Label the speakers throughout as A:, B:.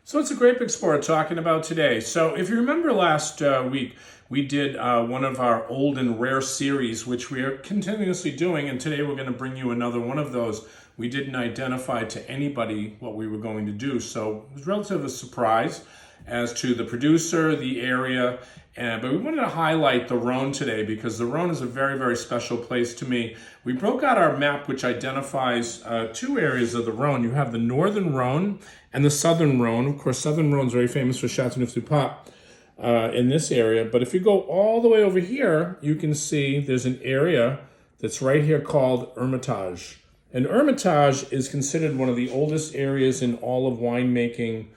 A: So it's a grape explorer talking about today. So if you remember last week, we did one of our old and rare series, which we are continuously doing, and today we're going to bring you another one of those. We didn't identify to anybody what we were going to do, so it was relatively a surprise as to the producer, the area, but we wanted to highlight the Rhone today because the Rhone is a very, very special place to me. We broke out our map which identifies two areas of the Rhone. You have the northern Rhone and the southern Rhone. Of course, southern Rhone is very famous for Châteauneuf-du-Pape in this area, but if you go all the way over here, you can see there's an area that's right here called Hermitage. And Hermitage is considered one of the oldest areas in all of winemaking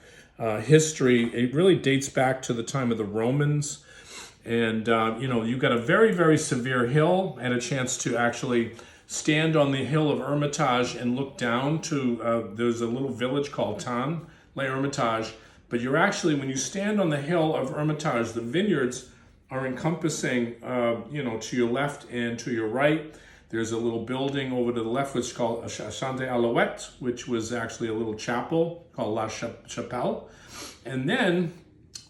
A: history. It really dates back to the time of the Romans. And, you've got a very, very severe hill. I had a chance to actually stand on the hill of Hermitage and look down to, there's a little village called Hermitage. But you're actually, when you stand on the hill of Hermitage, the vineyards are encompassing, to your left and to your right. There's a little building over to the left, which is called Chante Alouette, which was actually a little chapel called La Chapelle. And then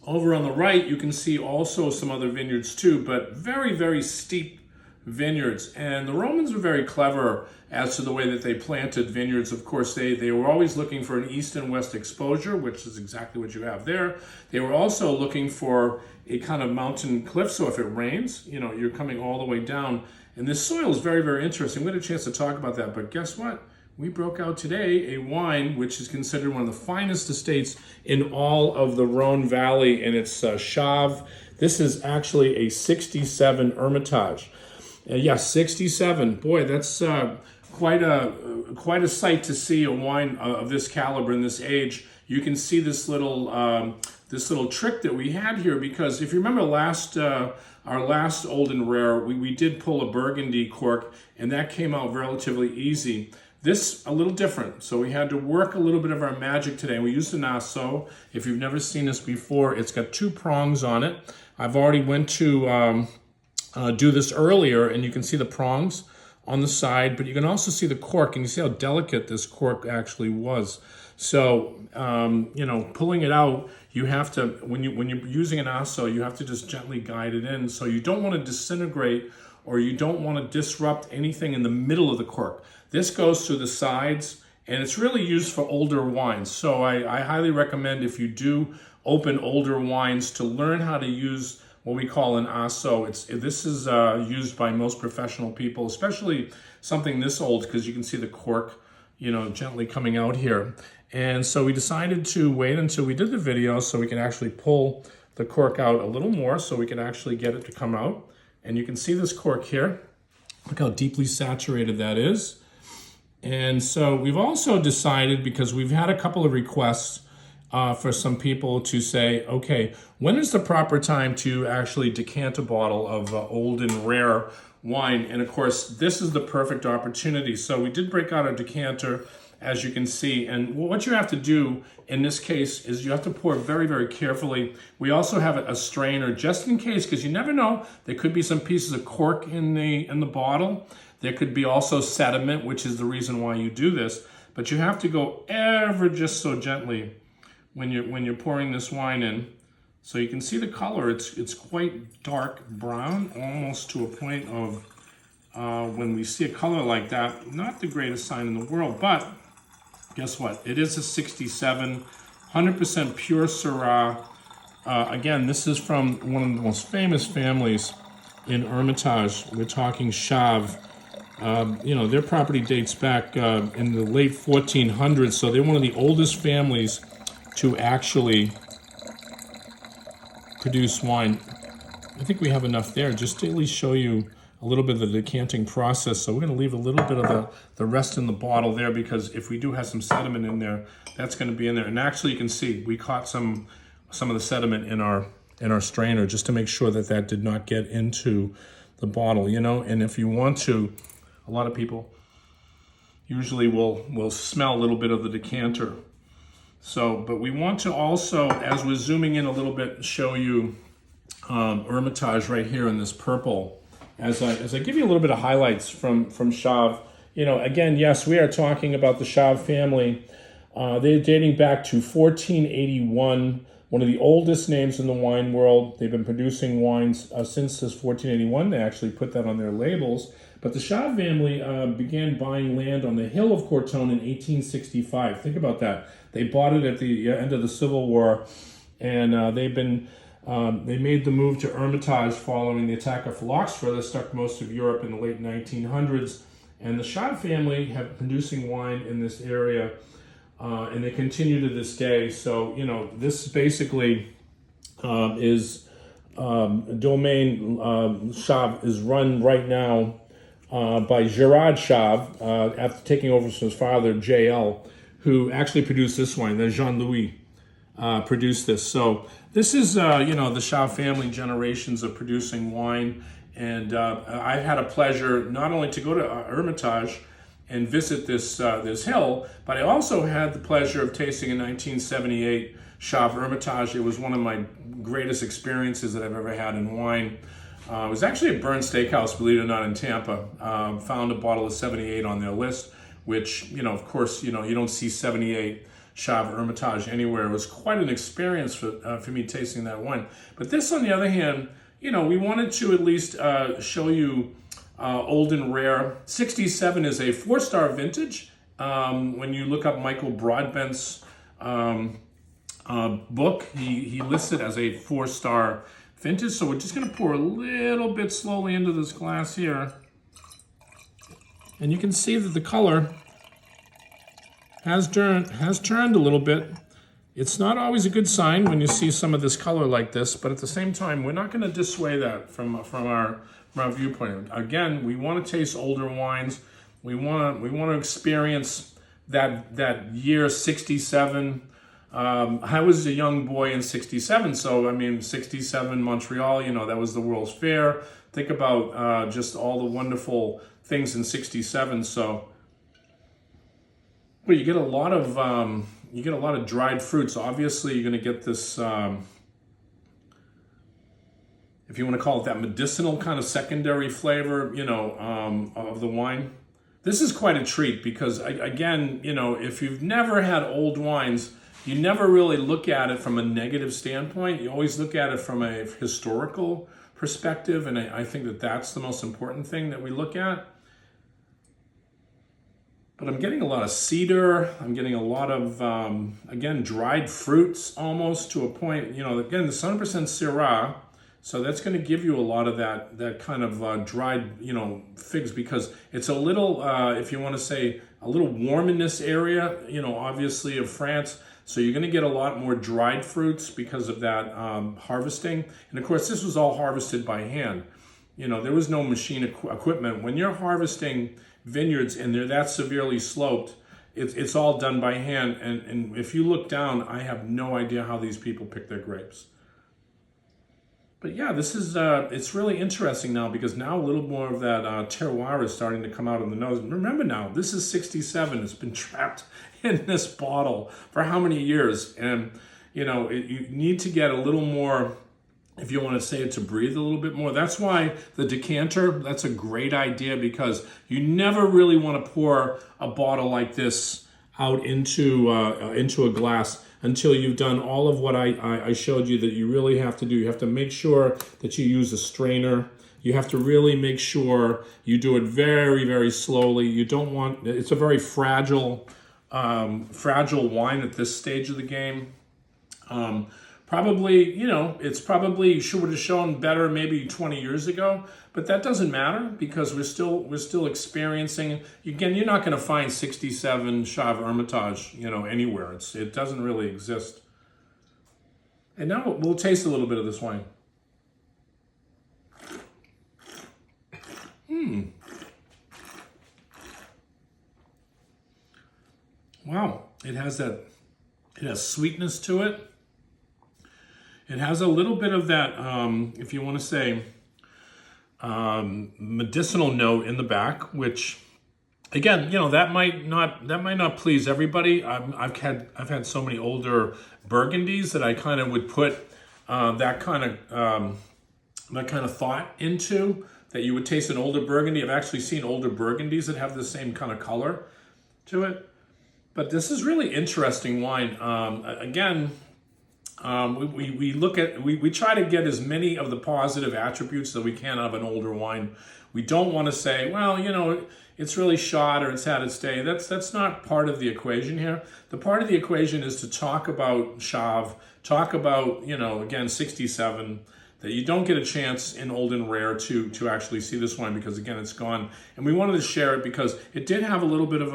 A: over on the right, you can see also some other vineyards too, but very, very steep vineyards. And the Romans were very clever as to the way that they planted vineyards. Of course, they were always looking for an east and west exposure, which is exactly what you have there. They were also looking for a kind of mountain cliff, so if it rains, you're coming all the way down. And this soil is very, very interesting. We had a chance to talk about that, but guess what? We broke out today a wine which is considered one of the finest estates in all of the Rhone Valley, and it's Chave. This is actually a 67 Hermitage. 67. Boy, that's quite a sight to see a wine of this caliber in this age. You can see this little trick that we had here, because if you remember our last old and rare, we did pull a Burgundy cork, and that came out relatively easy. This, a little different. So we had to work a little bit of our magic today. We used an asso. If you've never seen this before, it's got two prongs on it. I've already went to do this earlier, and you can see the prongs on the side, but you can also see the cork, and you see how delicate this cork actually was. So, pulling it out, you have to, when you're using an asso, you have to just gently guide it in. So you don't want to disintegrate, or you don't want to disrupt anything in the middle of the cork. This goes to the sides, and it's really used for older wines. So I highly recommend, if you do open older wines, to learn how to use what we call an asso. This is used by most professional people, especially something this old, because you can see the cork, gently coming out here. And so we decided to wait until we did the video so we can actually pull the cork out a little more, so we can actually get it to come out. And you can see this cork here. Look how deeply saturated that is. And so we've also decided, because we've had a couple of requests for some people to say, okay, when is the proper time to actually decant a bottle of old and rare wine? And of course, this is the perfect opportunity. So we did break out a decanter, as you can see. And what you have to do in this case is you have to pour very, very carefully. We also have a strainer just in case, because you never know. There could be some pieces of cork in the bottle. There could be also sediment, which is the reason why you do this. But you have to go ever just so gently when you're pouring this wine in. So you can see the color. It's quite dark brown, almost to a point of when we see a color like that, not the greatest sign in the world. But guess what? It is a 67, 100% pure Syrah. Again, this is from one of the most famous families in Hermitage. We're talking Chave. Their property dates back in the late 1400s, so they're one of the oldest families to actually produce wine. I think we have enough there just to at least show you a little bit of the decanting process. So we're going to leave a little bit of the rest in the bottle there, because if we do have some sediment in there, that's going to be in there. And actually, you can see we caught some of the sediment in our strainer, just to make sure that did not get into the bottle. And if you want to, a lot of people usually will smell a little bit of the decanter. So, but we want to also, as we're zooming in a little bit, show you Hermitage right here in this purple. As I give you a little bit of highlights from Chave. Again, yes, we are talking about the Chave family. They're dating back to 1481, one of the oldest names in the wine world. They've been producing wines since this 1481. They actually put that on their labels. But the Chave family began buying land on the hill of Corton in 1865. Think about that. They bought it at the end of the Civil War, and they made the move to Hermitage following the attack of phylloxera that struck most of Europe in the late 1900s. And the Chave family have been producing wine in this area, and they continue to this day. So, this basically is Domaine Chave is run right now by Gerard Chave, after taking over from his father, J.L., who actually produced this wine. Then Jean-Louis produced this. So this is, the Chave family generations of producing wine. And I've had a pleasure not only to go to Hermitage and visit this hill, but I also had the pleasure of tasting in 1978 Chave Hermitage. It was one of my greatest experiences that I've ever had in wine. It was actually at Burn Steakhouse, believe it or not, in Tampa. Found a bottle of 78 on their list, which, of course, you don't see 78 Chave Hermitage anywhere. It was quite an experience for me tasting that wine. But this, on the other hand, we wanted to at least show you old and rare. 67 is a 4-star vintage. When you look up Michael Broadbent's book, he lists it as a 4-star vintage. So we're just going to pour a little bit slowly into this glass here. And you can see that the color has turned a little bit. It's not always a good sign when you see some of this color like this, but at the same time, we're not going to dissuade that from our viewpoint. Again, we want to taste older wines. We want to experience that year 67. I was a young boy in 67, so 67 Montreal, that was the World's Fair. Think about just all the wonderful things in 67. So, well, you get a lot of dried fruits. Obviously, you're going to get this, if you want to call it that, medicinal kind of secondary flavor, of the wine. This is quite a treat because, again, if you've never had old wines, you never really look at it from a negative standpoint. You always look at it from a historical perspective, and I think that that's the most important thing that we look at. But I'm getting a lot of cedar. I'm getting a lot of, again, dried fruits almost to a point. Again, the 100% Syrah, so that's going to give you a lot of that kind of dried, figs, because it's a little, if you want to say, a little warm in this area, obviously of France. So you're going to get a lot more dried fruits because of that harvesting. And of course, this was all harvested by hand. There was no machine equipment. When you're harvesting vineyards and they're that severely sloped, it's all done by hand. And if you look down, I have no idea how these people pick their grapes. But yeah, this is, it's really interesting now because now a little more of that terroir is starting to come out of the nose. Remember now, this is 67. It's been trapped in this bottle for how many years? And, you need to get a little more, if you want to say it, to breathe a little bit more. That's why the decanter, that's a great idea, because you never really want to pour a bottle like this out into a glass until you've done all of what I showed you that you really have to do. You have to make sure that you use a strainer. You have to really make sure you do it very, very slowly. You don't want, it's a very fragile wine at this stage of the game. Probably, it's probably would have shown better maybe 20 years ago, but that doesn't matter because we're still experiencing. Again, you're not going to find 67 Chave Hermitage, anywhere. It doesn't really exist. And now we'll taste a little bit of this wine. Wow, it has sweetness to it. It has a little bit of that, if you want to say, medicinal note in the back, which, again, that might not please everybody. I've had so many older Burgundies that I kind of would put that kind of thought into, that you would taste an older Burgundy. I've actually seen older Burgundies that have the same kind of color to it. But this is really interesting wine. Again, we look at, we try to get as many of the positive attributes that we can out of an older wine. We don't want to say, well, you know, it's really shot or it's had its day. That's not part of the equation here. The part of the equation is to talk about Chave, talk about, you know, again, 67, that you don't get a chance in old and rare to actually see this wine because, again, it's gone. And we wanted to share it because it did have a little bit of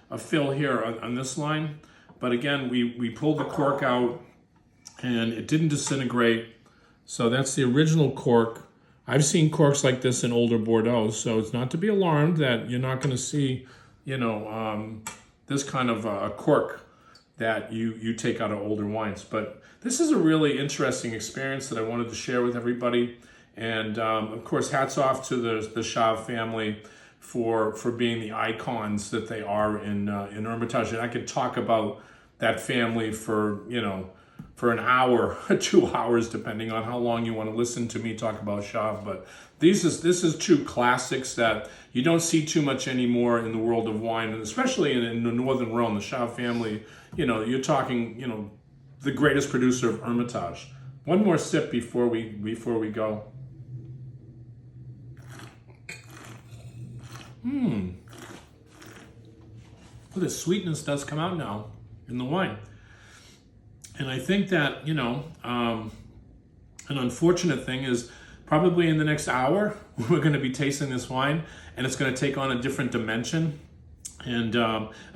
A: a fill here on this line. But again, we pulled the cork out and it didn't disintegrate. So that's the original cork. I've seen corks like this in older Bordeaux, so it's not to be alarmed that you're not going to see, you know, this kind of a cork that you take out of older wines. But this is a really interesting experience that I wanted to share with everybody. And of course, hats off to the Chave family for being the icons that they are in Hermitage. And I could talk about that family for, you know, for an hour, 2 hours, depending on how long you want to listen to me talk about Chave. But this is two classics that you don't see too much anymore in the world of wine, and especially in the Northern Rhone, the Chave family. You know, you're talking, you know, the greatest producer of Hermitage. One more sip before we go. Well, the sweetness does come out now in the wine. And I think that, you know, an unfortunate thing is probably in the next hour, we're going to be tasting this wine and it's going to take on a different dimension. And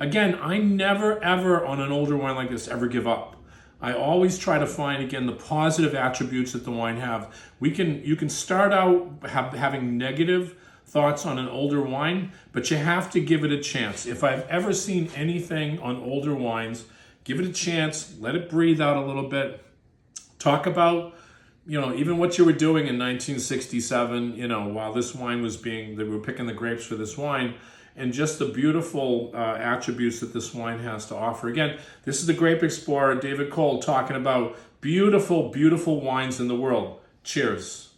A: again, I never, ever on an older wine like this ever give up. I always try to find, again, the positive attributes that the wine have. You can start out having negative thoughts on an older wine, but you have to give it a chance. If I've ever seen anything on older wines, give it a chance, let it breathe out a little bit. Talk about, you know, even what you were doing in 1967, you know, while this wine was they were picking the grapes for this wine, and just the beautiful attributes that this wine has to offer. Again, this is the Grape Explorer, David Kohl, talking about beautiful, beautiful wines in the world. Cheers.